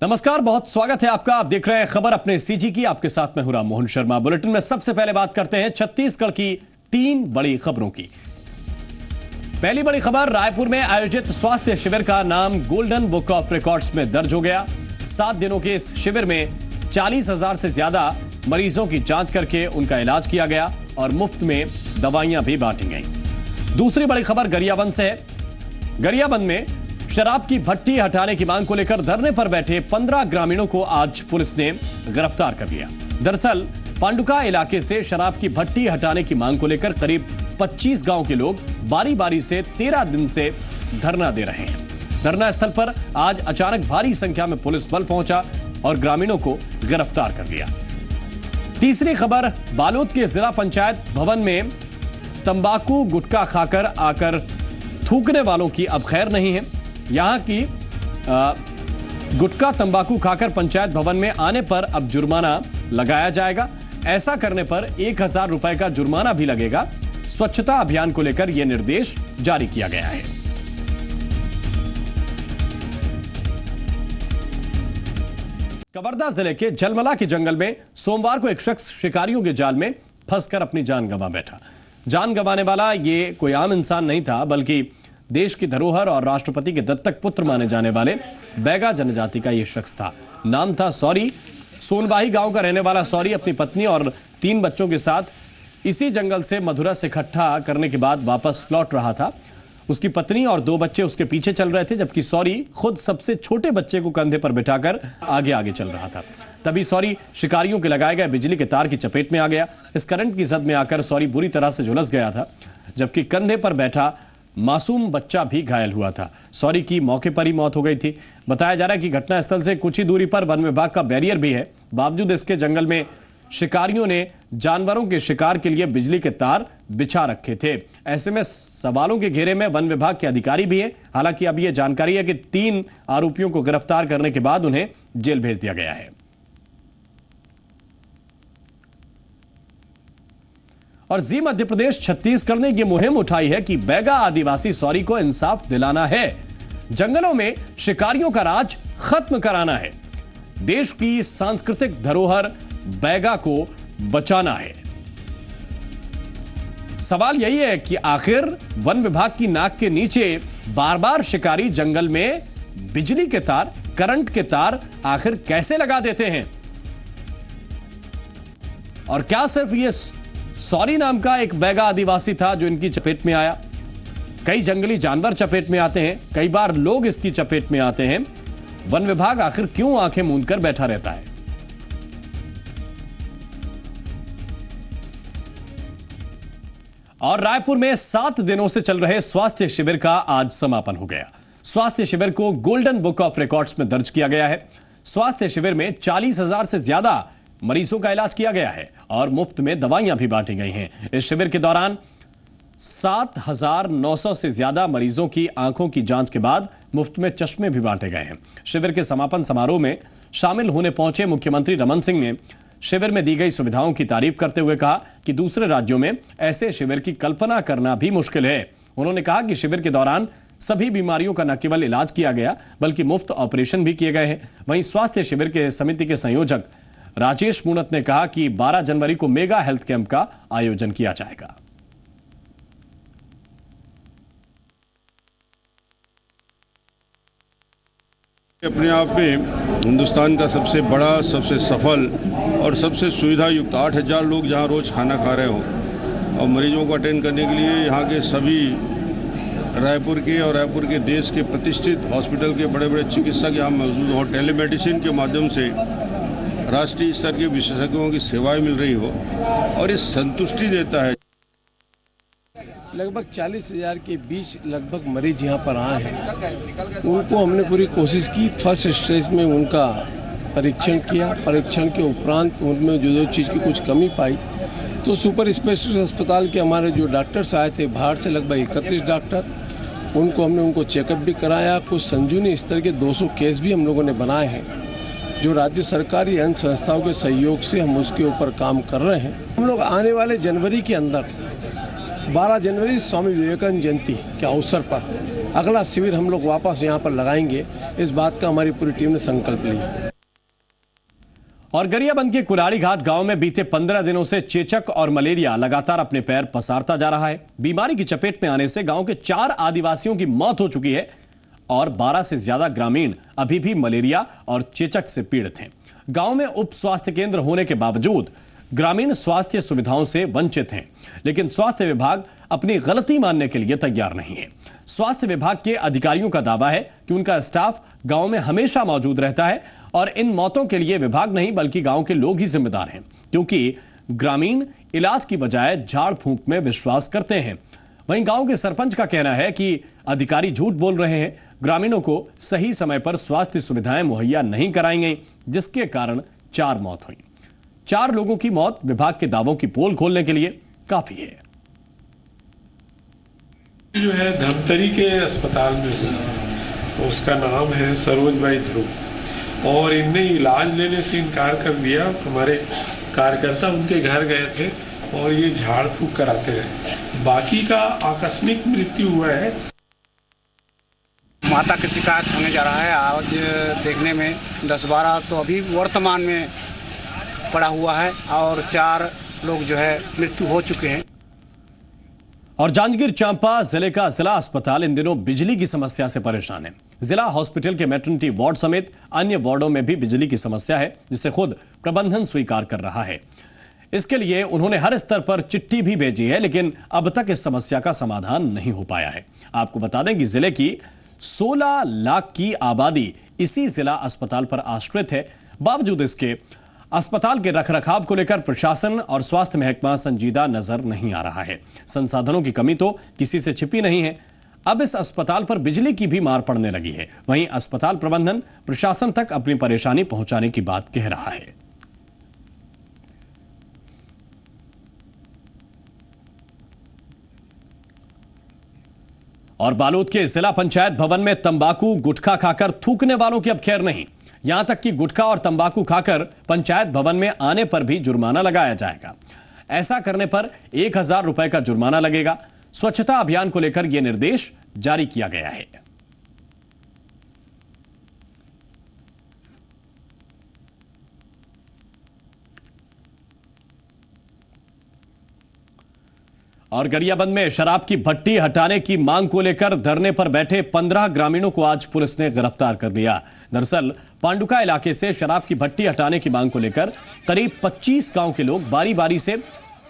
नमस्कार, बहुत स्वागत है आपका। आप देख रहे हैं खबर अपने सीजी की। आपके साथ मैं हूं राम मोहन शर्मा। बुलेटिन में सबसे पहले बात करते हैं छत्तीसगढ़ की 3 बड़ी खबरों की। पहली बड़ी खबर, रायपुर में आयोजित स्वास्थ्य शिविर का नाम गोल्डन बुक ऑफ रिकॉर्ड्स में दर्ज हो गया। 7 दिनों के इस शिविर में 40,000 से ज्यादा मरीजों की जांच करके उनका इलाज किया गया और मुफ्त में दवाइयां भी बांटी गई। दूसरी बड़ी खबर गरियाबंद से है। गरियाबंद में शराब की भट्टी हटाने की मांग को लेकर धरने पर बैठे 15 ग्रामीणों को आज पुलिस ने गिरफ्तार कर लिया। दरअसल पांडुका इलाके से शराब की भट्टी हटाने की मांग को लेकर करीब 25 गांव के लोग बारी बारी से 13 दिन से धरना दे रहे हैं। धरना स्थल पर आज अचानक भारी संख्या में पुलिस बल पहुंचा और ग्रामीणों को गिरफ्तार कर लिया। तीसरी खबर, बालोद के जिला पंचायत भवन में तंबाकू गुटखा खाकर आकर थूकने वालों की अब खैर नहीं है। यहां की गुटखा तंबाकू खाकर पंचायत भवन में आने पर अब जुर्माना लगाया जाएगा। ऐसा करने पर 1,000 रुपए का जुर्माना भी लगेगा। स्वच्छता अभियान को लेकर यह निर्देश जारी किया गया है। कवर्धा जिले के जलमला के जंगल में सोमवार को एक शख्स शिकारियों के जाल में फंसकर अपनी जान गंवा बैठा। जान गंवाने वाला ये कोई आम इंसान नहीं था, बल्कि देश की धरोहर और राष्ट्रपति के दत्तक पुत्र माने जाने वाले बैगा जनजाति का यह शख्स था। नाम था सौरी। सोनबाही गांव का रहने वाला सौरी अपनी पत्नी और 3 बच्चों के साथ इसी जंगल से मधुरा से इकट्ठा करने के बाद वापस लौट रहा था। उसकी पत्नी और 2 बच्चे उसके पीछे चल रहे थे, जबकि सौरी खुद सबसे छोटे बच्चे को कंधे पर बिठाकर आगे आगे चल रहा था। तभी सौरी शिकारियों के लगाए गए बिजली के तार की चपेट में आ गया। इस करंट की जद में आकर सौरी बुरी तरह से झुलस गया था, जबकि कंधे पर बैठा मासूम बच्चा भी घायल हुआ था। सौरी की मौके पर ही मौत हो गई थी। बताया जा रहा है कि घटनास्थल से कुछ ही दूरी पर वन विभाग का बैरियर भी है। बावजूद इसके जंगल में शिकारियों ने जानवरों के शिकार के लिए बिजली के तार बिछा रखे थे। ऐसे में सवालों के घेरे में वन विभाग के अधिकारी भी हैं। हालांकि अब यह जानकारी है कि 3 आरोपियों को गिरफ्तार करने के बाद उन्हें जेल भेज दिया गया है। और जी मध्य प्रदेश छत्तीसगढ़ ने यह मुहिम उठाई है कि बैगा आदिवासी सौरी को इंसाफ दिलाना है। जंगलों में शिकारियों का राज खत्म कराना है। देश की सांस्कृतिक धरोहर बैगा को बचाना है। सवाल यही है कि आखिर वन विभाग की नाक के नीचे बार बार शिकारी जंगल में बिजली के तार, करंट के तार आखिर कैसे लगा देते हैं? और क्या सिर्फ ये सौरी नाम का एक बैगा आदिवासी था जो इनकी चपेट में आया? कई जंगली जानवर चपेट में आते हैं, कई बार लोग इसकी चपेट में आते हैं। वन विभाग आखिर क्यों आंखें मूंद कर बैठा रहता है? और रायपुर में 7 दिनों से चल रहे स्वास्थ्य शिविर का आज समापन हो गया। स्वास्थ्य शिविर को गोल्डन बुक ऑफ रिकॉर्ड्स में दर्ज किया गया है। स्वास्थ्य शिविर में 40,000 से ज्यादा मरीजों का इलाज किया गया है और मुफ्त में दवाइयां भी बांटी गई हैं। इस शिविर के दौरान 7,900 से ज्यादा मरीजों की आंखों की जांच के बाद मुफ्त में चश्मे भी बांटे गए हैं। शिविर के समापन समारोह में शामिल होने पहुंचे मुख्यमंत्री रमन सिंह ने शिविर में दी गई सुविधाओं की तारीफ करते हुए कहा कि दूसरे राज्यों में ऐसे शिविर की कल्पना करना भी मुश्किल है। उन्होंने कहा कि शिविर के दौरान सभी बीमारियों का न केवल इलाज किया गया, बल्कि मुफ्त ऑपरेशन भी किए गए हैं। वहीं स्वास्थ्य शिविर के समिति के संयोजक राजेश मूणत ने कहा कि 12 जनवरी को मेगा हेल्थ कैंप का आयोजन किया जाएगा। अपने आप में हिंदुस्तान का सबसे बड़ा, सबसे सफल और सबसे सुविधा युक्त 8,000 लोग जहां रोज खाना खा रहे हो और मरीजों को अटेंड करने के लिए यहां के सभी रायपुर के और रायपुर के देश के प्रतिष्ठित हॉस्पिटल के बड़े बड़े चिकित्सक यहाँ मौजूद हो। टेलीमेडिसिन के माध्यम से राष्ट्रीय स्तर के विशेषज्ञों की सेवाएं मिल रही हो और ये संतुष्टि देता है। लगभग 40,000 के बीच लगभग मरीज यहाँ पर आए हैं। उनको हमने पूरी कोशिश की। फर्स्ट स्टेज में उनका परीक्षण किया। परीक्षण के उपरांत उनमें जो चीज़ की कुछ कमी पाई तो सुपर स्पेशलिस्ट अस्पताल के हमारे जो डॉक्टर्स आए थे बाहर से लगभग 31 डॉक्टर, उनको चेकअप भी कराया। कुछ संजीवनी स्तर के 200 केस भी हम लोगों ने बनाए हैं जो राज्य सरकारी अन्य संस्थाओं के सहयोग से हम उसके ऊपर काम कर रहे हैं। हम लोग आने वाले जनवरी के अंदर 12 जनवरी स्वामी विवेकानंद जयंती के अवसर पर अगला शिविर हम लोग वापस यहाँ पर लगाएंगे। इस बात का हमारी पूरी टीम ने संकल्प लिया। और गरियाबंद के कुलाड़ी घाट गांव में बीते 15 दिनों से चेचक और मलेरिया लगातार अपने पैर पसारता जा रहा है। बीमारी की चपेट में आने से गांव के 4 आदिवासियों की मौत हो चुकी है और 12 से ज्यादा ग्रामीण अभी भी मलेरिया और चेचक से पीड़ित हैं। गांव में उप स्वास्थ्य केंद्र होने के बावजूद ग्रामीण स्वास्थ्य सुविधाओं से वंचित हैं, लेकिन स्वास्थ्य विभाग अपनी गलती मानने के लिए तैयार नहीं है। स्वास्थ्य विभाग के अधिकारियों का दावा है कि उनका स्टाफ गांव में हमेशा मौजूद रहता है और इन मौतों के लिए विभाग नहीं बल्कि गांव के लोग ही जिम्मेदार हैं, क्योंकि ग्रामीण इलाज की बजाय झाड़ फूंक में विश्वास करते हैं। वहीं गांव के सरपंच का कहना है कि अधिकारी झूठ बोल रहे हैं, ग्रामीणों को सही समय पर स्वास्थ्य सुविधाएं मुहैया नहीं कराई गई, जिसके कारण 4 मौत हुई। 4 लोगों की मौत विभाग के दावों की पोल खोलने के लिए काफी है। जो है धमतरी के अस्पताल में हुआ, उसका नाम है सरोज भाई ध्रुव, और इनने इलाज लेने से इनकार कर दिया। हमारे कार्यकर्ता उनके घर गए थे और ये झाड़ फूंक कराते रहे। बाकी का आकस्मिक मृत्यु हुआ है। माता की शिकायत होने जा रहा है। आज देखने में 10-12 तो अभी वर्तमान में पड़ा हुआ है और 4 लोग जो है मृत्यु हो चुके हैं। और जांजगीर चांपा जिले का जिला अस्पताल इन दिनों बिजली की समस्या से परेशान है। जिला हॉस्पिटल के मैटरनिटी वार्ड समेत अन्य वार्डों में भी बिजली की समस्या है, जिसे खुद प्रबंधन स्वीकार कर रहा है। इसके लिए उन्होंने हर स्तर पर चिट्ठी भी भेजी है, लेकिन अब तक इस समस्या का समाधान नहीं हो पाया है। आपको बता दें कि जिले की 16 लाख की आबादी इसी जिला अस्पताल पर आश्रित है। बावजूद इसके अस्पताल के रखरखाव को लेकर प्रशासन और स्वास्थ्य महकमा संजीदा नजर नहीं आ रहा है। संसाधनों की कमी तो किसी से छिपी नहीं है। अब इस अस्पताल पर बिजली की भी मार पड़ने लगी है। वहीं अस्पताल प्रबंधन प्रशासन तक अपनी परेशानी पहुंचाने की बात कह रहा है। और बालोद के जिला पंचायत भवन में तंबाकू गुटखा खाकर थूकने वालों की अब खैर नहीं। यहां तक कि गुटखा और तंबाकू खाकर पंचायत भवन में आने पर भी जुर्माना लगाया जाएगा। ऐसा करने पर 1000 रुपए का जुर्माना लगेगा। स्वच्छता अभियान को लेकर यह निर्देश जारी किया गया है। और गरियाबंद में शराब की भट्टी हटाने की मांग को लेकर धरने पर बैठे 15 ग्रामीणों को आज पुलिस ने गिरफ्तार कर लिया। दरअसल पांडुका इलाके से शराब की भट्टी हटाने की मांग को लेकर करीब 25 गांव के लोग बारी बारी से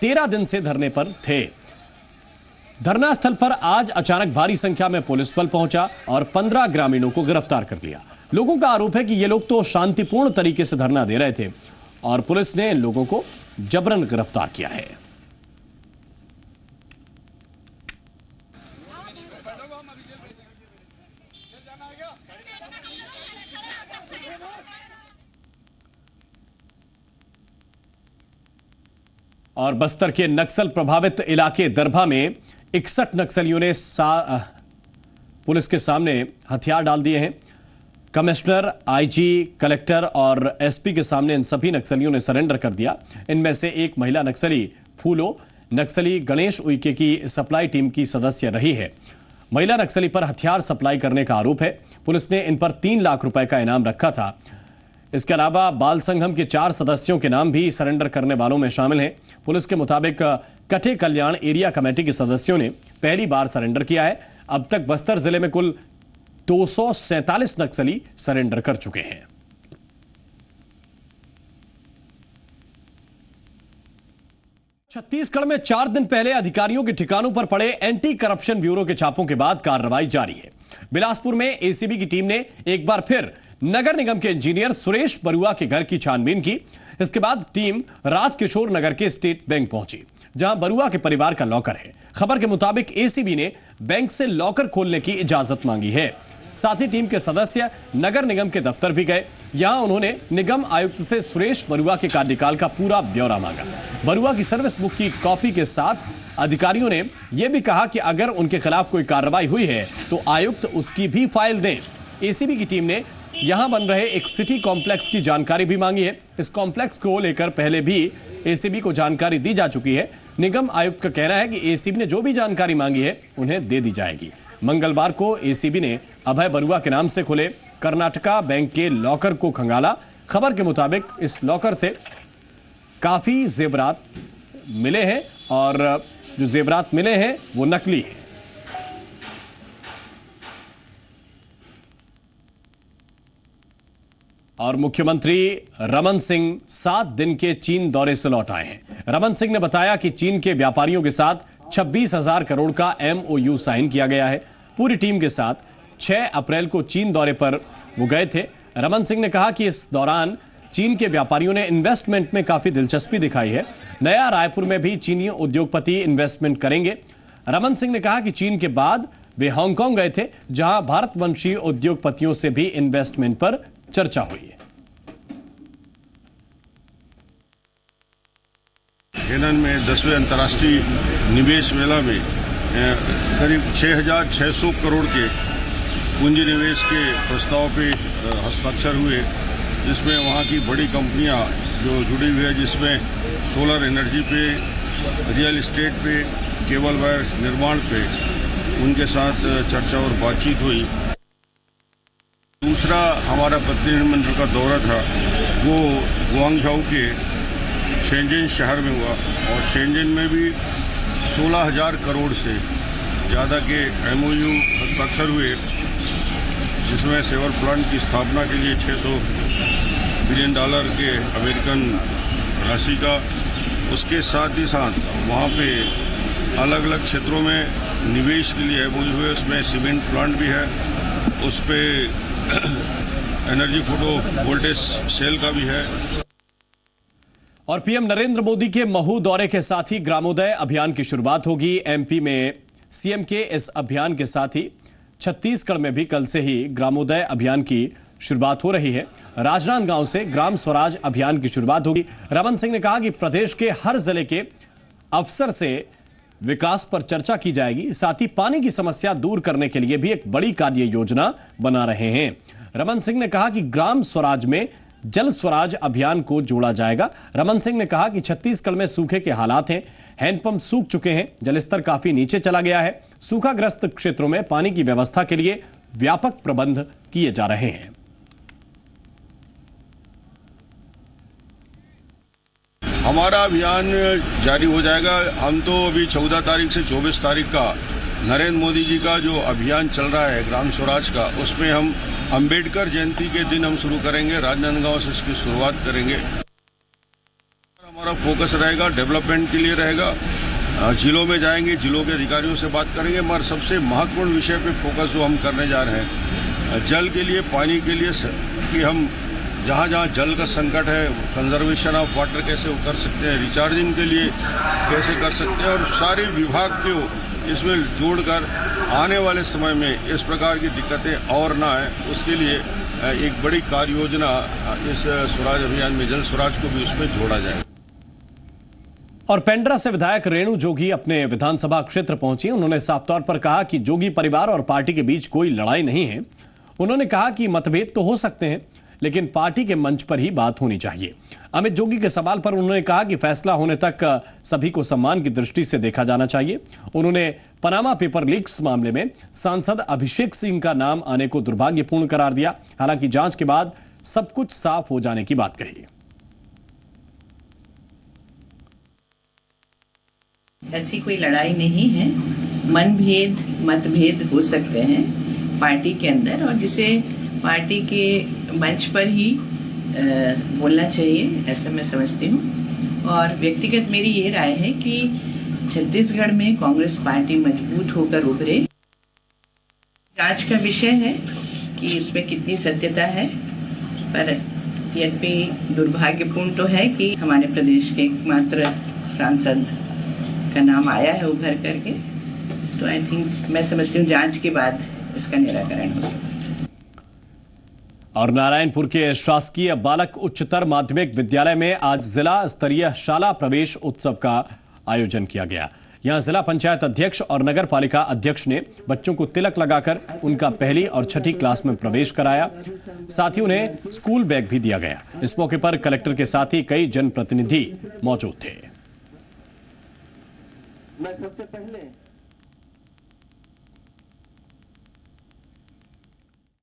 13 दिन से धरने पर थे। धरना स्थल पर आज अचानक भारी संख्या में पुलिस बल पहुंचा और 15 ग्रामीणों को गिरफ्तार कर लिया। लोगों का आरोप है कि ये लोग तो शांतिपूर्ण तरीके से धरना दे रहे थे और पुलिस ने इन लोगों को जबरन गिरफ्तार किया है। और बस्तर के नक्सल प्रभावित इलाके दरभा में 61 नक्सलियों ने पुलिस के सामने हथियार डाल दिए हैं। कमिश्नर, आईजी, कलेक्टर और एसपी के सामने इन सभी नक्सलियों ने सरेंडर कर दिया। इनमें से एक महिला नक्सली फूलो नक्सली गणेश उइके की सप्लाई टीम की सदस्य रही है। महिला नक्सली पर हथियार सप्लाई करने का आरोप है। पुलिस ने इन पर 3 लाख रुपए का इनाम रखा था। इसके अलावा बाल संघम के 4 सदस्यों के नाम भी सरेंडर करने वालों में शामिल हैं। पुलिस के मुताबिक कटे कल्याण एरिया कमेटी के सदस्यों ने पहली बार सरेंडर किया है। अब तक बस्तर जिले में कुल 247 नक्सली सरेंडर कर चुके हैं। छत्तीसगढ़ में 4 दिन पहले अधिकारियों के ठिकानों पर पड़े एंटी करप्शन ब्यूरो के छापों के बाद कार्रवाई जारी है। बिलासपुर में एसीबी की टीम ने एक बार फिर नगर निगम के इंजीनियर सुरेश बरुआ के घर की छानबीन की। इसके बाद टीम राजकिशोर नगर के स्टेट बैंक पहुंची, जहां बरुआ के परिवार का लॉकर है। खबर के मुताबिक एसीबी ने बैंक से लॉकर खोलने की इजाजत मांगी है। साथ ही टीम के सदस्य नगर निगम के दफ्तर भी गए। यहां उन्होंने निगम आयुक्त से सुरेश बरुआ के कार्यकाल का पूरा ब्यौरा मांगा। बरुआ की सर्विस बुक की कॉपी के साथ अधिकारियों ने यह भी कहा कि अगर उनके खिलाफ कोई कार्रवाई हुई है तो आयुक्त उसकी भी फाइल दें। एसीबी की टीम ने यहां बन रहे एक सिटी कॉम्प्लेक्स की जानकारी भी मांगी है। इस कॉम्प्लेक्स को लेकर पहले भी एसीबी को जानकारी दी जा चुकी है। निगम आयुक्त का कहना है कि एसीबी ने जो भी जानकारी मांगी है उन्हें दे दी जाएगी। मंगलवार को एसीबी ने अभय बरुआ के नाम से खुले कर्नाटका बैंक के लॉकर को खंगाला। खबर के मुताबिक इस लॉकर से काफी जेवरात मिले हैं और जो जेवरात मिले हैं वो नकली हैं। और मुख्यमंत्री रमन सिंह 7 दिन के चीन दौरे से लौट आए हैं। रमन सिंह ने बताया कि चीन के व्यापारियों के साथ 26,000 करोड़ का MOU साइन किया गया है। पूरी टीम के साथ 6 अप्रैल को चीन दौरे पर वो गए थे। रमन सिंह ने कहा कि इस दौरान चीन के व्यापारियों ने इन्वेस्टमेंट में काफी दिलचस्पी दिखाई है। नया रायपुर में भी चीनी उद्योगपति इन्वेस्टमेंट करेंगे। रमन सिंह ने कहा कि चीन के बाद वे हांगकांग गए थे, जहां भारतवंशी उद्योगपतियों से भी इन्वेस्टमेंट पर चर्चा हुई है। हेनन में 10वें अंतर्राष्ट्रीय निवेश मेला में करीब 6,600 करोड़ के पूंजी निवेश के प्रस्ताव पे हस्ताक्षर हुए, जिसमें वहाँ की बड़ी कंपनियाँ जो जुड़ी हुई है, जिसमें सोलर एनर्जी पे, रियल इस्टेट पे, केबल वायर निर्माण पे उनके साथ चर्चा और बातचीत हुई। दूसरा हमारा प्रतिनिधिमंडल का दौरा था वो गुआंगझाऊ के शेंजन शहर में हुआ और शेंजन में भी 16,000 करोड़ से ज़्यादा के MOU हस्ताक्षर हुए, जिसमें सेवर प्लांट की स्थापना के लिए $600 बिलियन के अमेरिकन राशि का। उसके साथ ही साथ वहाँ पे अलग अलग क्षेत्रों में निवेश के लिए MOU हुए, उसमें सीमेंट प्लांट भी है, उस पर एनर्जी फोटो वोल्टेज सेल का भी है। और पीएम नरेंद्र मोदी के महू दौरे के साथ ही ग्रामोदय अभियान की शुरुआत होगी। MP में CM के इस अभियान के साथ ही छत्तीसगढ़ में भी कल से ही ग्रामोदय अभियान की शुरुआत हो रही है। राजनांदगांव से ग्राम स्वराज अभियान की शुरुआत होगी। रमन सिंह ने कहा कि प्रदेश के हर जिले के अफसर से विकास पर चर्चा की जाएगी, साथ ही पानी की समस्या दूर करने के लिए भी एक बड़ी कार्य योजना बना रहे हैं। रमन सिंह ने कहा कि ग्राम स्वराज में जल स्वराज अभियान को जोड़ा जाएगा। रमन सिंह ने कहा कि छत्तीसगढ़ में सूखे के हालात हैं, हैंडपंप सूख चुके हैं, जलस्तर काफी नीचे चला गया है। सूखाग्रस्त क्षेत्रों में पानी की व्यवस्था के लिए व्यापक प्रबंध किए जा रहे हैं। हमारा अभियान जारी हो जाएगा। हम तो अभी 14 तारीख से 24 तारीख का नरेंद्र मोदी जी का जो अभियान चल रहा है ग्राम स्वराज का, उसमें हम अंबेडकर जयंती के दिन हम शुरू करेंगे। राजनांदगांव से इसकी शुरुआत करेंगे। हमारा फोकस रहेगा डेवलपमेंट के लिए रहेगा। जिलों में जाएंगे, जिलों के अधिकारियों से बात करेंगे, मगर सबसे महत्वपूर्ण विषय पे फोकस जो हम करने जा रहे हैं, जल के लिए, पानी के लिए कि हम जहाँ जहाँ जल का संकट है, कंजर्वेशन ऑफ वाटर कैसे कर सकते हैं, रिचार्जिंग के लिए कैसे कर सकते हैं, और सारे विभाग को इसमें जोड़कर आने वाले समय में इस प्रकार की दिक्कतें और ना आए, उसके लिए एक बड़ी कार्य योजना इस स्वराज अभियान में जल स्वराज को भी उसमें जोड़ा जाए। और पेंड्रा से विधायक रेणु जोगी अपने विधानसभा क्षेत्र पहुंची। उन्होंने साफ तौर पर कहा कि जोगी परिवार और पार्टी के बीच कोई लड़ाई नहीं है। उन्होंने कहा कि मतभेद तो हो सकते हैं, लेकिन पार्टी के मंच पर ही बात होनी चाहिए। अमित जोगी के सवाल पर उन्होंने कहा कि फैसला होने तक सभी को सम्मान की दृष्टि से देखा जाना चाहिए। उन्होंने पनामा पेपर लीक्स मामले में सांसद अभिषेक सिंह का नाम आने को दुर्भाग्यपूर्ण करार दिया। हालांकि जांच के बाद सब कुछ साफ हो जाने की बात कही। ऐसी कोई लड़ाई नहीं है। मनभेद, मतभेद हो सकते हैं पार्टी के अंदर, और जिसे पार्टी के मंच पर ही बोलना चाहिए, ऐसा मैं समझती हूँ। और व्यक्तिगत मेरी ये राय है कि छत्तीसगढ़ में कांग्रेस पार्टी मजबूत होकर उभरे। जांच का विषय है कि उसमें कितनी सत्यता है, पर यद्यपि दुर्भाग्यपूर्ण तो है कि हमारे प्रदेश के एकमात्र सांसद का नाम आया है उभर करके। तो आई थिंक मैं समझती हूँ जांच के बाद इसका निराकरण हो सकता है। और नारायणपुर के शासकीय बालक उच्चतर माध्यमिक विद्यालय में आज जिला स्तरीय शाला प्रवेश उत्सव का आयोजन किया गया। यहां जिला पंचायत अध्यक्ष और नगर पालिका अध्यक्ष ने बच्चों को तिलक लगाकर उनका पहली और छठी क्लास में प्रवेश कराया। साथ ही उन्हें स्कूल बैग भी दिया गया। इस मौके पर कलेक्टर के साथ ही कई जनप्रतिनिधि मौजूद थे। मैं सबसे पहले